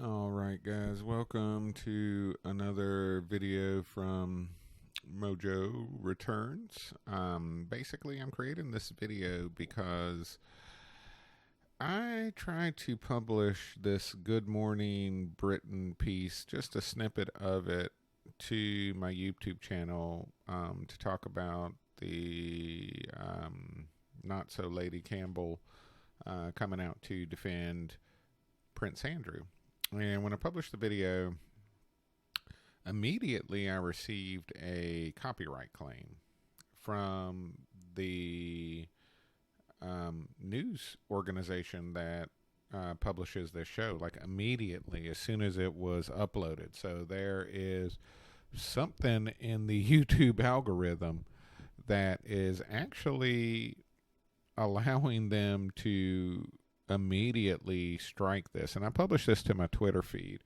All right, guys, welcome to another video from Mojo Returns. Basically, I'm creating this video because I tried to publish this Good Morning Britain piece, just a snippet of it, to my YouTube channel to talk about the not so Lady Campbell coming out to defend Prince Andrew. And when I published the video, immediately I received a copyright claim from the news organization that publishes this show, like immediately as soon as it was uploaded. So there is something in the YouTube algorithm that is actually allowing them to immediately strike this. And I published this to my Twitter feed.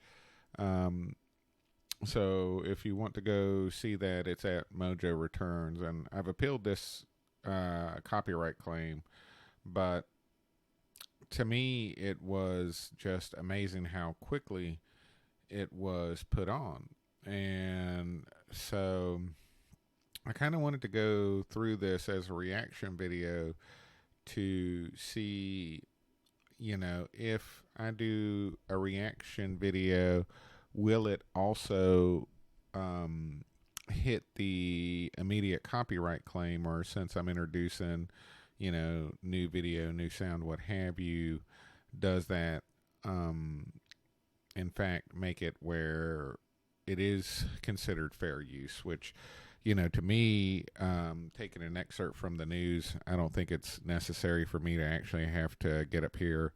So if you want to go see that, it's at Mojo Returns. And I've appealed this copyright claim, but to me, it was just amazing how quickly it was put on. And so I kind of wanted to go through this as a reaction video to see, if I do a reaction video, will it also hit the immediate copyright claim? Or since I'm introducing, new video, new sound, what have you, does that in fact make it where it is considered fair use? Which, to me, taking an excerpt from the news, I don't think it's necessary for me to actually have to get up here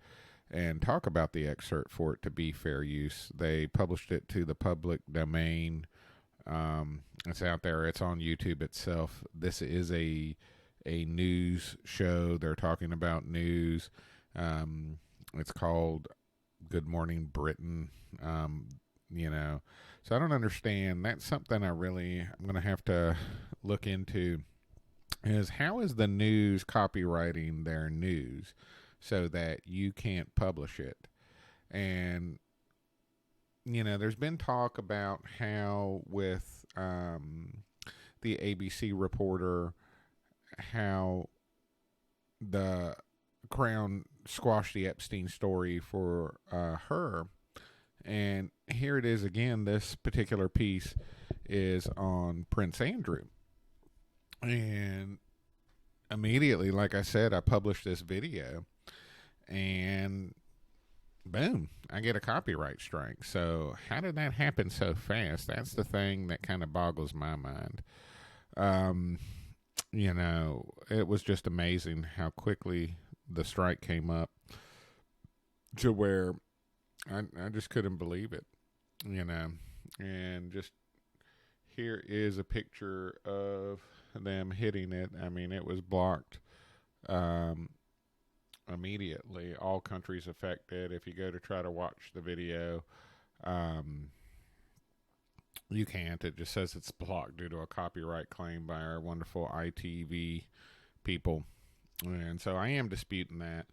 and talk about the excerpt for it to be fair use. They published it to the public domain. It's out there. It's on YouTube itself. This is a news show. They're talking about news. It's called Good Morning Britain. So I don't understand. That's something I'm going to have to look into, is how is the news copywriting their news so that you can't publish it? And, there's been talk about how with the ABC reporter, how the Crown squashed the Epstein story for her. And here it is again. This particular piece is on Prince Andrew. And immediately, like I said, I published this video. And boom, I get a copyright strike. So how did that happen so fast? That's the thing that kind of boggles my mind. It was just amazing how quickly the strike came up to where I just couldn't believe it, and just here is a picture of them hitting it. I mean, it was blocked immediately. All countries affected. If you go to try to watch the video, you can't. It just says it's blocked due to a copyright claim by our wonderful ITV people. And so I am disputing that.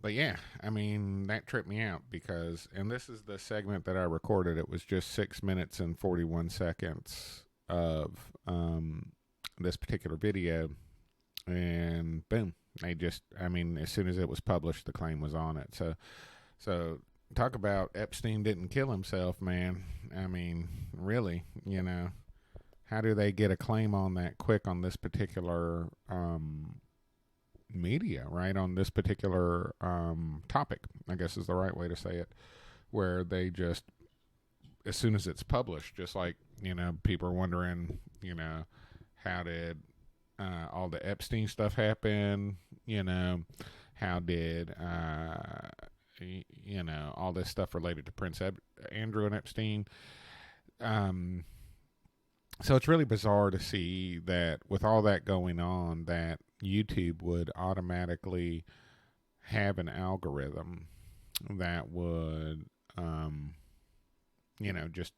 But yeah, I mean, that tripped me out because, and this is the segment that I recorded. It was just 6 minutes and 41 seconds of this particular video. And boom, as soon as it was published, the claim was on it. So talk about Epstein didn't kill himself, man. I mean, really, how do they get a claim on that quick on this particular media, right, on this particular topic, I guess is the right way to say it, where they just, as soon as it's published, just like, people are wondering, how did all the Epstein stuff happen, how did all this stuff related to Prince Andrew and Epstein. So it's really bizarre to see that with all that going on, that YouTube would automatically have an algorithm that would, just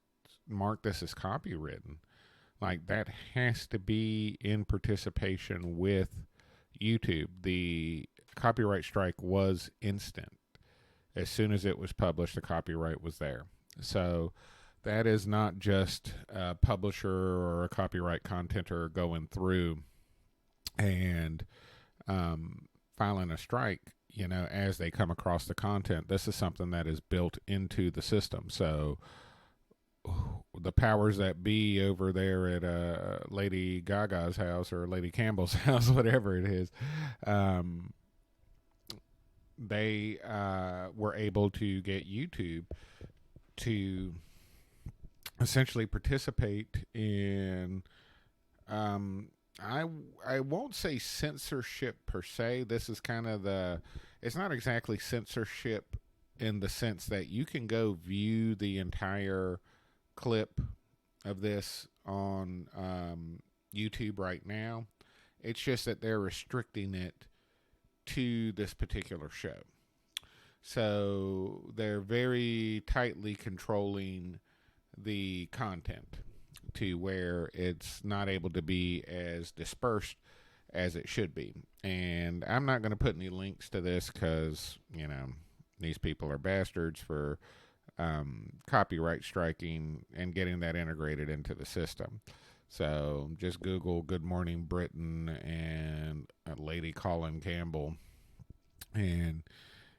mark this as copywritten. Like, that has to be in participation with YouTube. The copyright strike was instant. as soon as it was published, the copyright was there. So that is not just a publisher or a copyright contenter going through and filing a strike, as they come across the content. This is something that is built into the system. So the powers that be over there at Lady Gaga's house or Lady Campbell's house, whatever it is, they were able to get YouTube to essentially participate in I won't say censorship per se. This is kind of it's not exactly censorship in the sense that you can go view the entire clip of this on YouTube right now. It's just that they're restricting it to this particular show. So they're very tightly controlling the content to where it's not able to be as dispersed as it should be. And I'm not going to put any links to this because, these people are bastards for copyright striking and getting that integrated into the system. So just Google Good Morning Britain and a lady Colin Campbell, and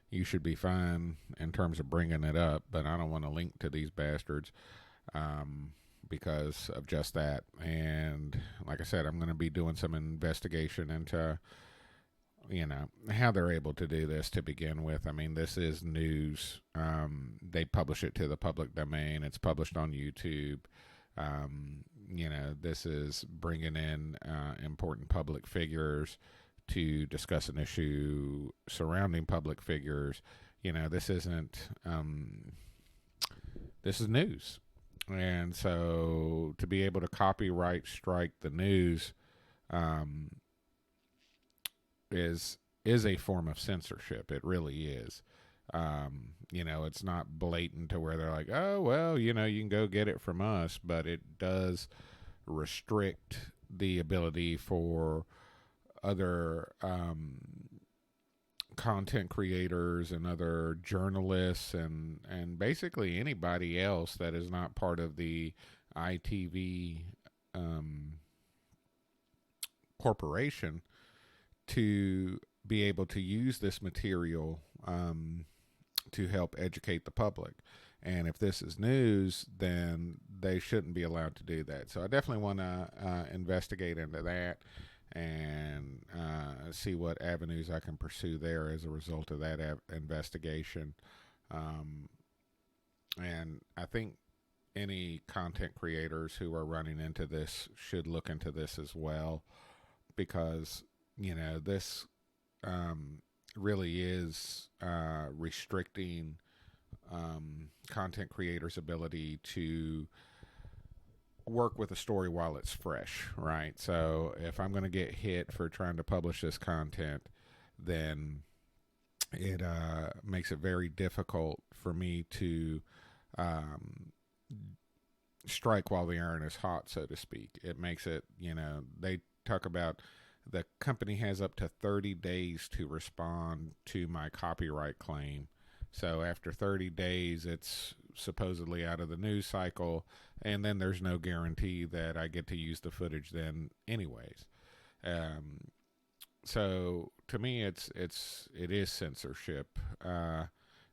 you should be fine in terms of bringing it up. But I don't want to link to these bastards because of just that. And like I said, I'm going to be doing some investigation into how they're able to do this to begin with. I mean, this is news. They publish it to the public domain. It's published on YouTube. This is bringing in important public figures to discuss an issue surrounding public figures. This isn't, this is news. And so to be able to copyright strike the news is a form of censorship. It really is. It's not blatant to where they're like, oh, well, you can go get it from us, but it does restrict the ability for other content creators and other journalists and basically anybody else that is not part of the ITV corporation to be able to use this material to help educate the public. And if this is news, then they shouldn't be allowed to do that. So I definitely want to investigate into that and see what avenues I can pursue there as a result of that investigation. And I think any content creators who are running into this should look into this as well, because this really is restricting content creators' ability to work with a story while it's fresh, right? So if I'm going to get hit for trying to publish this content, then it makes it very difficult for me to strike while the iron is hot, so to speak. It makes it, they talk about the company has up to 30 days to respond to my copyright claim. So after 30 days, it's supposedly out of the news cycle, and then there's no guarantee that I get to use the footage then anyways. So to me, it is censorship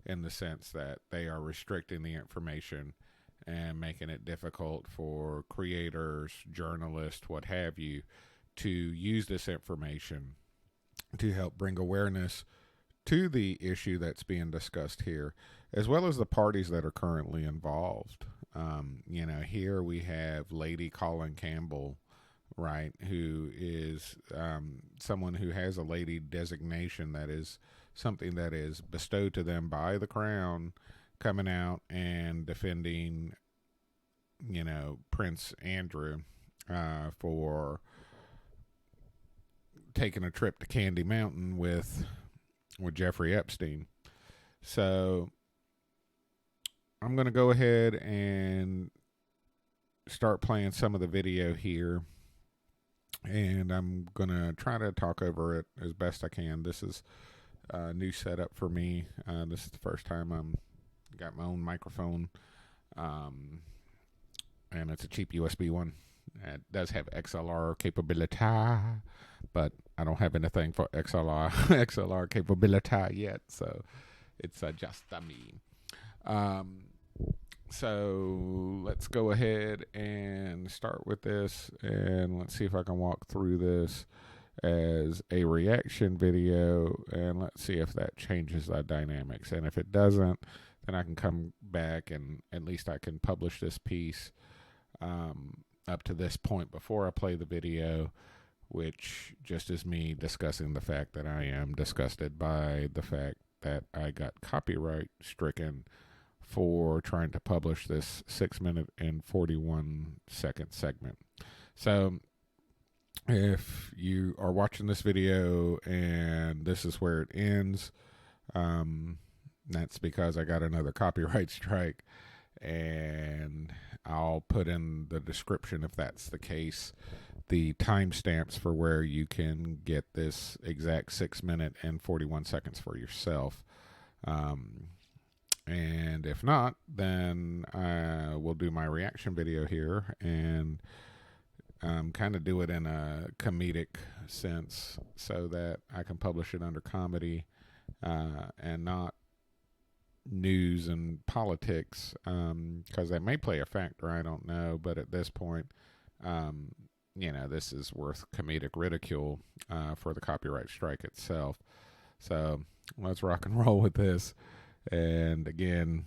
in the sense that they are restricting the information and making it difficult for creators, journalists, what have you, to use this information to help bring awareness to the issue that's being discussed here, as well as the parties that are currently involved. Here we have Lady Colin Campbell, right, who is someone who has a lady designation, that is something that is bestowed to them by the crown, coming out and defending, Prince Andrew for taking a trip to Candy Mountain with Jeffrey Epstein. So I'm going to go ahead and start playing some of the video here, and I'm going to try to talk over it as best I can. This is new setup for me. This is the first time I'm got my own microphone, um, and it's a cheap USB one. It does have XLR capability, but I don't have anything for XLR capability yet, so it's just a me. Um, so let's go ahead and start with this, and let's see if I can walk through this as a reaction video, and let's see if that changes the dynamics. And if it doesn't, then I can come back and at least I can publish this piece up to this point before I play the video, which just is me discussing the fact that I am disgusted by the fact that I got copyright stricken for trying to publish this 6 minute and 41 second segment. So if you are watching this video and this is where it ends, that's because I got another copyright strike, and I'll put in the description, if that's the case, the timestamps for where you can get this exact 6 minute and 41 seconds for yourself. And if not, then I will do my reaction video here and kind of do it in a comedic sense so that I can publish it under comedy and not news and politics, because they may play a factor, I don't know, but at this point, this is worth comedic ridicule for the copyright strike itself. So let's rock and roll with this. And again,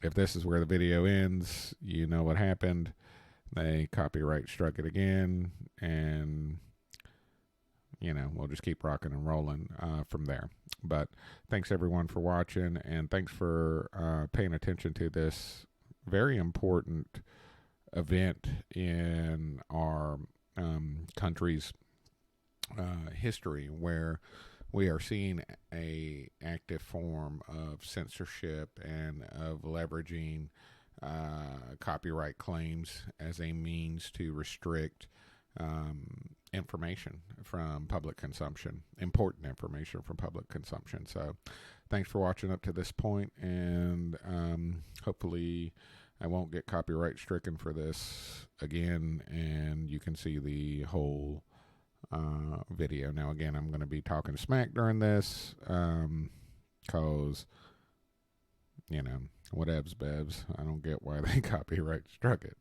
if this is where the video ends, you know what happened. They copyright struck it again, and we'll just keep rocking and rolling from there. But thanks everyone for watching, and thanks for paying attention to this very important event in our country's history, where we are seeing a active form of censorship and of leveraging copyright claims as a means to restrict information from public consumption, important information from public consumption. So thanks for watching up to this point, and hopefully I won't get copyright stricken for this again, and you can see the whole video. Now again, I'm going to be talking smack during this because whatevs bevs, I don't get why they copyright struck it.